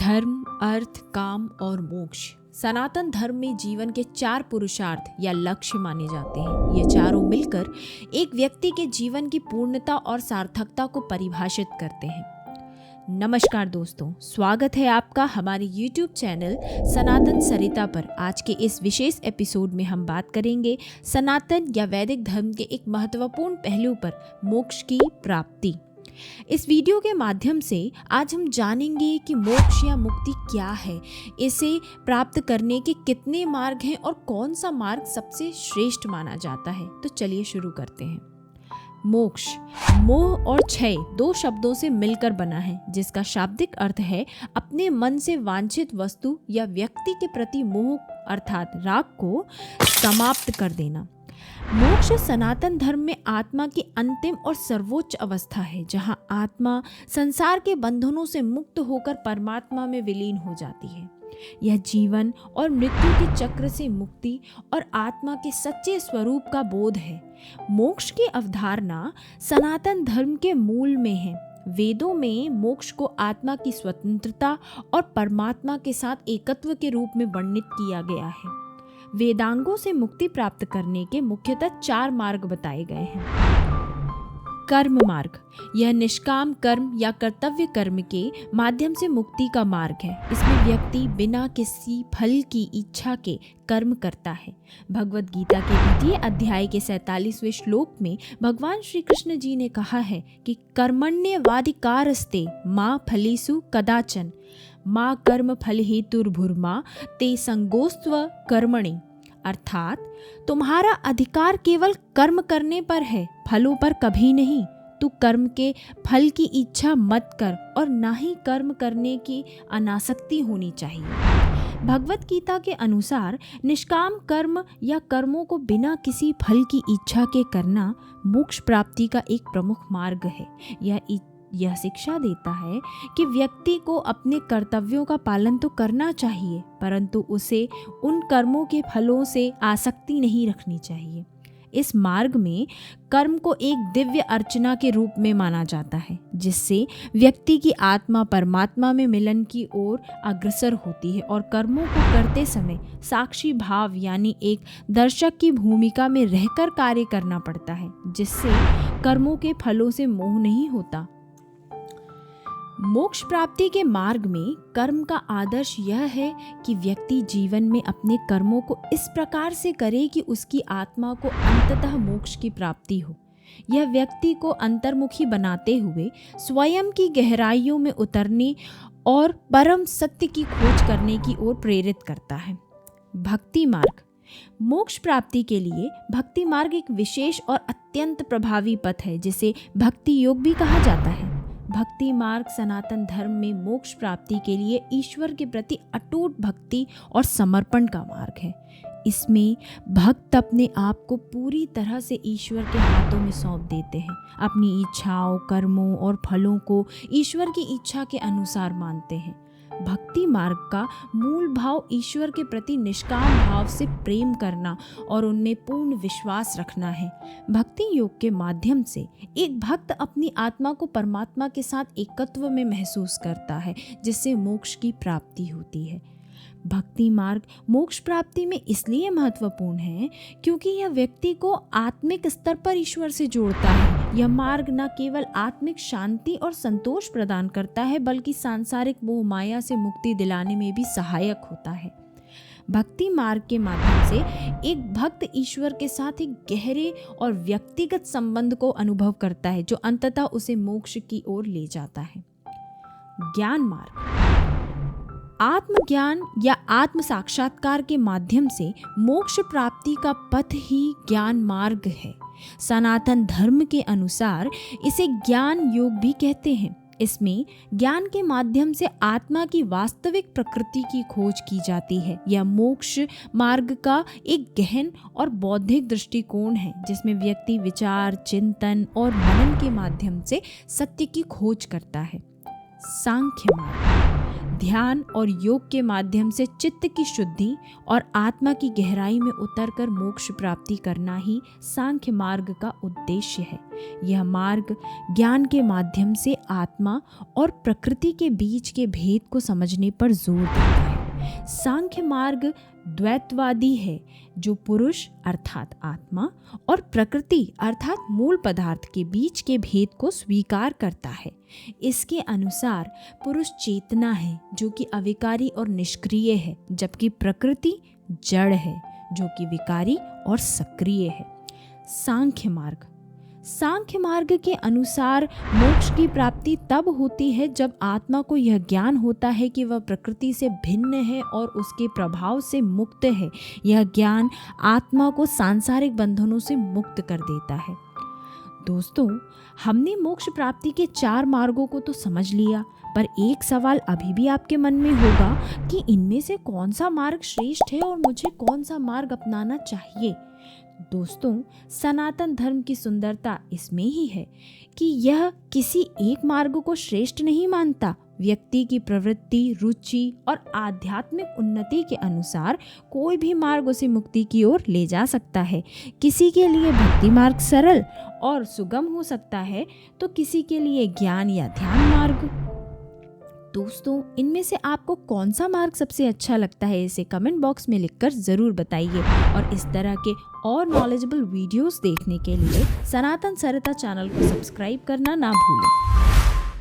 धर्म, अर्थ, काम और मोक्ष सनातन धर्म में जीवन के 4 पुरुषार्थ या लक्ष्य माने जाते हैं। ये चारों मिलकर एक व्यक्ति के जीवन की पूर्णता और सार्थकता को परिभाषित करते हैं। नमस्कार दोस्तों, स्वागत है आपका हमारे YouTube चैनल सनातन सरिता पर। आज के इस विशेष एपिसोड में हम बात करेंगे सनातन या वैदिक धर्म के एक महत्वपूर्ण पहलू पर, मोक्ष की प्राप्ति। इस वीडियो के माध्यम से आज हम जानेंगे कि मोक्ष या मुक्ति क्या है, इसे प्राप्त करने के कितने मार्ग हैं और कौन सा मार्ग सबसे श्रेष्ठ माना जाता है। तो चलिए शुरू करते हैं। मोक्ष मोह और क्षय 2 शब्दों से मिलकर बना है, जिसका शाब्दिक अर्थ है अपने मन से वांछित वस्तु या व्यक्ति के प्रति मोह अर्थात राग को समाप्त कर देना। मोक्ष सनातन धर्म में आत्मा की अंतिम और सर्वोच्च अवस्था है, जहां आत्मा संसार के बंधनों से मुक्त होकर परमात्मा में विलीन हो जाती है। यह जीवन और मृत्यु के चक्र से मुक्ति और आत्मा के सच्चे स्वरूप का बोध है। मोक्ष की अवधारणा सनातन धर्म के मूल में है। वेदों में मोक्ष को आत्मा की स्वतंत्रता और परमात्मा के साथ एकत्व के रूप में वर्णित किया गया है। वेदांगों से मुक्ति प्राप्त करने के मुख्यतः 4 मार्ग बताए गए हैं। कर्म मार्ग, यह निष्काम कर्म या कर्तव्य कर्म के माध्यम से मुक्ति का मार्ग है। इसमें व्यक्ति बिना किसी फल की इच्छा के कर्म करता है। भगवद गीता के 2 अध्याय के 47वें श्लोक में भगवान श्री कृष्ण जी ने कहा है कि कर्मण्येवाधिकारस्ते मा फलेषु कदाचन माँ कर्म फल हेतुर्भुर्मा ते संगोस्त्व कर्मणि, अर्थात तुम्हारा अधिकार केवल कर्म करने पर है, फलों पर कभी नहीं। तू कर्म के फल की इच्छा मत कर और ना ही कर्म करने की अनासक्ति होनी चाहिए। भगवत गीता के अनुसार निष्काम कर्म या कर्मों को बिना किसी फल की इच्छा के करना मोक्ष प्राप्ति का एक प्रमुख मार्ग है। यह शिक्षा देता है कि व्यक्ति को अपने कर्तव्यों का पालन तो करना चाहिए, परंतु उसे उन कर्मों के फलों से आसक्ति नहीं रखनी चाहिए। इस मार्ग में कर्म को एक दिव्य अर्चना के रूप में माना जाता है, जिससे व्यक्ति की आत्मा परमात्मा में मिलन की ओर अग्रसर होती है और कर्मों को करते समय साक्षी भाव यानी एक दर्शक की भूमिका में रहकर कार्य करना पड़ता है, जिससे कर्मों के फलों से मोह नहीं होता। मोक्ष प्राप्ति के मार्ग में कर्म का आदर्श यह है कि व्यक्ति जीवन में अपने कर्मों को इस प्रकार से करे कि उसकी आत्मा को अंततः मोक्ष की प्राप्ति हो। यह व्यक्ति को अंतर्मुखी बनाते हुए स्वयं की गहराइयों में उतरने और परम सत्य की खोज करने की ओर प्रेरित करता है। भक्ति मार्ग, मोक्ष प्राप्ति के लिए भक्ति मार्ग एक विशेष और अत्यंत प्रभावी पथ है, जिसे भक्ति योग भी कहा जाता है। भक्ति मार्ग सनातन धर्म में मोक्ष प्राप्ति के लिए ईश्वर के प्रति अटूट भक्ति और समर्पण का मार्ग है। इसमें भक्त अपने आप को पूरी तरह से ईश्वर के हाथों में सौंप देते हैं, अपनी इच्छाओं, कर्मों और फलों को ईश्वर की इच्छा के अनुसार मानते हैं। भक्ति मार्ग का मूल भाव ईश्वर के प्रति निष्काम भाव से प्रेम करना और उनमें पूर्ण विश्वास रखना है। भक्ति योग के माध्यम से एक भक्त अपनी आत्मा को परमात्मा के साथ एकत्व में महसूस करता है, जिससे मोक्ष की प्राप्ति होती है। भक्ति मार्ग मोक्ष प्राप्ति में इसलिए महत्वपूर्ण है क्योंकि यह व्यक्ति को आत्मिक स्तर पर ईश्वर से जोड़ता है। यह मार्ग न केवल आत्मिक शांति और संतोष प्रदान करता है, बल्कि सांसारिक मोह माया से मुक्ति दिलाने में भी सहायक होता है। भक्ति मार्ग के माध्यम से एक भक्त ईश्वर के साथ एक गहरे और व्यक्तिगत संबंध को अनुभव करता है, जो अंततः उसे मोक्ष की ओर ले जाता है। ज्ञान मार्ग, आत्मज्ञान या आत्म साक्षात्कार के माध्यम से मोक्ष प्राप्ति का पथ ही ज्ञान मार्ग है। सनातन धर्म के अनुसार इसे ज्ञान योग भी कहते हैं। इसमें ज्ञान के माध्यम से आत्मा की वास्तविक प्रकृति की खोज की जाती है। यह मोक्ष मार्ग का एक गहन और बौद्धिक दृष्टिकोण है, जिसमें व्यक्ति विचार, चिंतन और मनन के माध्यम से सत्य की खोज करता है। सांख्य मार्ग, ध्यान और योग के माध्यम से चित्त की शुद्धि और आत्मा की गहराई में उतरकर मोक्ष प्राप्ति करना ही सांख्य मार्ग का उद्देश्य है। यह मार्ग ज्ञान के माध्यम से आत्मा और प्रकृति के बीच के भेद को समझने पर जोर देता है। सांख्य मार्ग द्वैतवादी है, जो पुरुष अर्थात आत्मा और प्रकृति अर्थात मूल पदार्थ के बीच के भेद को स्वीकार करता है। इसके अनुसार पुरुष चेतना है, जो कि अविकारी और निष्क्रिय है, जबकि प्रकृति जड़ है, जो कि विकारी और सक्रिय है। सांख्य मार्ग के अनुसार मोक्ष की प्राप्ति तब होती है जब आत्मा को यह ज्ञान होता है कि वह प्रकृति से भिन्न है और उसके प्रभाव से मुक्त है। यह ज्ञान आत्मा को सांसारिक बंधनों से मुक्त कर देता है। दोस्तों, हमने मोक्ष प्राप्ति के 4 मार्गों को तो समझ लिया, पर एक सवाल अभी भी आपके मन में होगा कि इनमें से कौन सा मार्ग श्रेष्ठ है और मुझे कौन सा मार्ग अपनाना चाहिए। दोस्तों, सनातन धर्म की सुंदरता इसमें ही है कि यह किसी एक मार्ग को श्रेष्ठ नहीं मानता। व्यक्ति की प्रवृत्ति, रुचि और आध्यात्मिक उन्नति के अनुसार कोई भी मार्ग उसे मुक्ति की ओर ले जा सकता है। किसी के लिए भक्ति मार्ग सरल और सुगम हो सकता है, तो किसी के लिए ज्ञान या ध्यान मार्ग। दोस्तों, इनमें से आपको कौन सा मार्ग सबसे अच्छा लगता है, इसे कमेंट बॉक्स में लिखकर ज़रूर बताइए। और इस तरह के और नॉलेजेबल वीडियोस देखने के लिए सनातन सरिता चैनल को सब्सक्राइब करना ना भूलें।